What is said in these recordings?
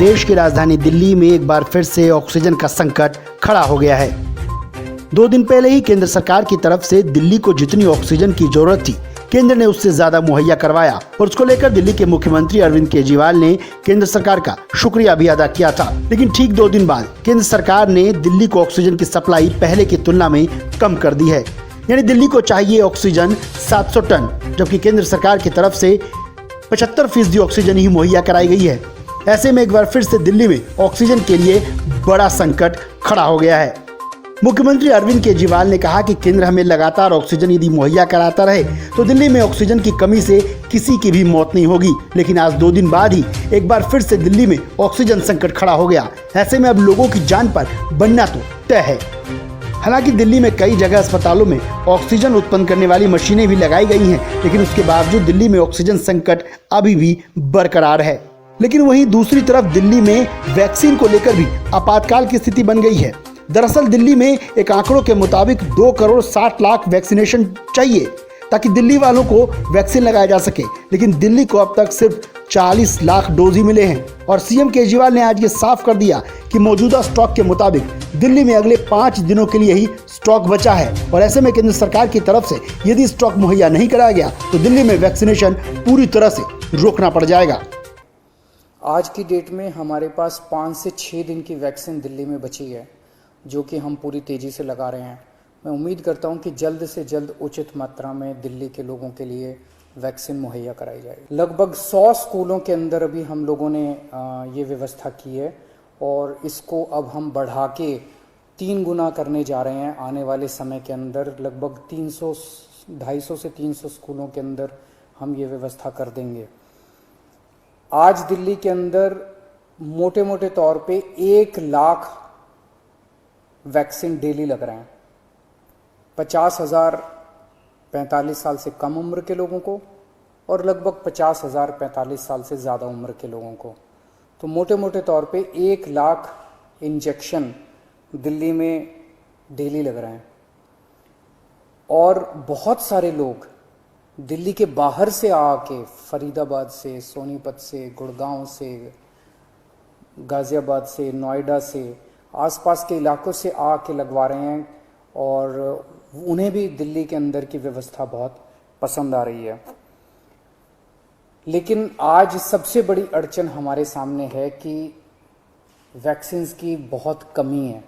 देश की राजधानी दिल्ली में एक बार फिर से ऑक्सीजन का संकट खड़ा हो गया है। 2 दिन पहले ही केंद्र सरकार की तरफ से दिल्ली को जितनी ऑक्सीजन की जरूरत थी, केंद्र ने उससे ज्यादा मुहैया करवाया और उसको लेकर दिल्ली के मुख्यमंत्री अरविंद केजरीवाल ने केंद्र सरकार का शुक्रिया भी अदा किया था। लेकिन ठीक 2 दिन बाद केंद्र सरकार ने दिल्ली को ऑक्सीजन की सप्लाई पहले की तुलना में कम कर दी है। यानी दिल्ली को चाहिए ऑक्सीजन 700 टन, जबकि केंद्र सरकार की तरफ से 75% ऑक्सीजन ही मुहैया कराई गई है। ऐसे में एक बार फिर से दिल्ली में ऑक्सीजन के लिए बड़ा संकट खड़ा हो गया है। मुख्यमंत्री अरविंद केजरीवाल ने कहा कि केंद्र हमें लगातार ऑक्सीजन यदि मुहैया कराता रहे तो दिल्ली में ऑक्सीजन की कमी से किसी की भी मौत नहीं होगी। लेकिन आज 2 दिन बाद ही एक बार फिर से दिल्ली में ऑक्सीजन संकट खड़ा हो गया। ऐसे में अब लोगों की जान पर बनना तो तय है। हालांकि दिल्ली में कई जगह अस्पतालों में ऑक्सीजन उत्पन्न करने वाली मशीनें भी लगाई गई हैं, लेकिन उसके बावजूद दिल्ली में ऑक्सीजन संकट अभी भी बरकरार है। लेकिन वहीं दूसरी तरफ दिल्ली में वैक्सीन को लेकर भी आपातकाल की स्थिति बन गई है। दरअसल दिल्ली में एक आंकड़ों के मुताबिक 2 करोड़ 60 लाख वैक्सीनेशन चाहिए ताकि दिल्ली वालों को वैक्सीन लगाया जा सके, लेकिन दिल्ली को अब तक सिर्फ 40 लाख डोज ही मिले हैं। और सीएम केजरीवाल ने आज ये साफ कर दिया कि मौजूदा स्टॉक के मुताबिक दिल्ली में अगले 5 दिनों के लिए ही स्टॉक बचा है। और ऐसे में केंद्र सरकार की तरफ से यदि स्टॉक मुहैया नहीं कराया गया तो दिल्ली में वैक्सीनेशन पूरी तरह से रोकना पड़ जाएगा। आज की डेट में हमारे पास 5 से 6 दिन की वैक्सीन दिल्ली में बची है, जो कि हम पूरी तेज़ी से लगा रहे हैं। मैं उम्मीद करता हूं कि जल्द से जल्द उचित मात्रा में दिल्ली के लोगों के लिए वैक्सीन मुहैया कराई जाएगी। लगभग 100 स्कूलों के अंदर अभी हम लोगों ने ये व्यवस्था की है और इसको अब हम बढ़ा के 3 गुना करने जा रहे हैं। आने वाले समय के अंदर लगभग 250 से 300 स्कूलों के अंदर हम ये व्यवस्था कर देंगे। आज दिल्ली के अंदर मोटे मोटे तौर पे 1 लाख वैक्सीन डेली लग रहे हैं। 50,000 45 साल से कम उम्र के लोगों को और लगभग 50,000 45 साल से ज़्यादा उम्र के लोगों को। तो मोटे मोटे तौर पे 1 लाख इंजेक्शन दिल्ली में डेली लग रहे हैं। और बहुत सारे लोग दिल्ली के बाहर से आके, फरीदाबाद से, सोनीपत से, गुड़गांव से, गाज़ियाबाद से, नोएडा से, आसपास के इलाकों से आके लगवा रहे हैं और उन्हें भी दिल्ली के अंदर की व्यवस्था बहुत पसंद आ रही है। लेकिन आज सबसे बड़ी अड़चन हमारे सामने है कि वैक्सीन्स की बहुत कमी है।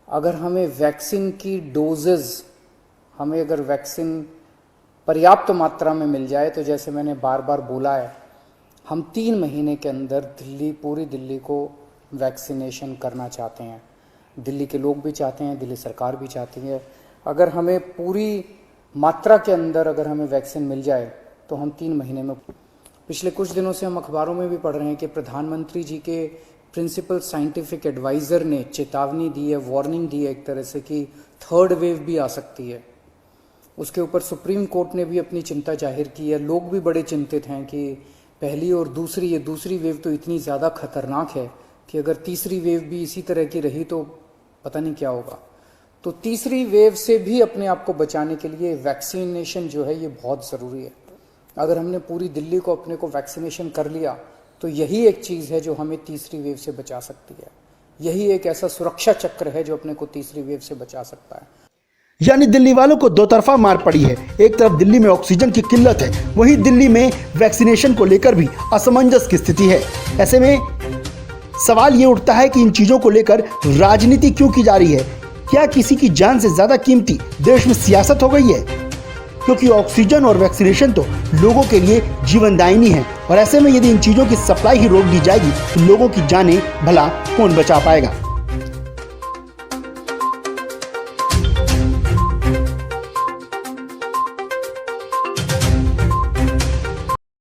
अगर हमें वैक्सीन की डोजेज, हमें अगर वैक्सीन पर्याप्त मात्रा में मिल जाए तो जैसे मैंने बार बार बोला है, हम 3 महीने के अंदर पूरी दिल्ली को वैक्सीनेशन करना चाहते हैं। दिल्ली के लोग भी चाहते हैं, दिल्ली सरकार भी चाहती है। अगर हमें पूरी मात्रा के अंदर अगर हमें वैक्सीन मिल जाए तो हम 3 महीने में। पिछले कुछ दिनों से हम अखबारों में भी पढ़ रहे हैं कि प्रधानमंत्री जी के प्रिंसिपल साइंटिफिक एडवाइज़र ने चेतावनी दी है, वार्निंग दी है एक तरह से कि 3rd वेव भी आ सकती है। उसके ऊपर सुप्रीम कोर्ट ने भी अपनी चिंता जाहिर की है। लोग भी बड़े चिंतित हैं कि पहली और दूसरी वेव तो इतनी ज़्यादा खतरनाक है कि अगर तीसरी वेव भी इसी तरह की रही तो पता नहीं क्या होगा। तो तीसरी वेव से भी अपने आप को बचाने के लिए वैक्सीनेशन जो है ये बहुत ज़रूरी है। अगर हमने पूरी दिल्ली को अपने को वैक्सीनेशन कर लिया तो यही एक चीज़ है जो हमें तीसरी वेव से बचा सकती है। यही एक ऐसा सुरक्षा चक्र है जो अपने को तीसरी वेव से बचा सकता है। यानी दिल्ली वालों को 2 तरफा मार पड़ी है। एक तरफ दिल्ली में ऑक्सीजन की किल्लत है, वहीं दिल्ली में वैक्सीनेशन को लेकर भी असमंजस की स्थिति है। ऐसे में सवाल ये उठता है कि इन चीजों को लेकर राजनीति क्यों की जा रही है? क्या किसी की जान से ज्यादा कीमती देश में सियासत हो गई है? क्योंकि ऑक्सीजन और वैक्सीनेशन तो लोगों के लिए जीवनदायिनी है और ऐसे में यदि इन चीजों की सप्लाई ही रोक दी जाएगी तो लोगों की जानें भला कौन बचा पाएगा।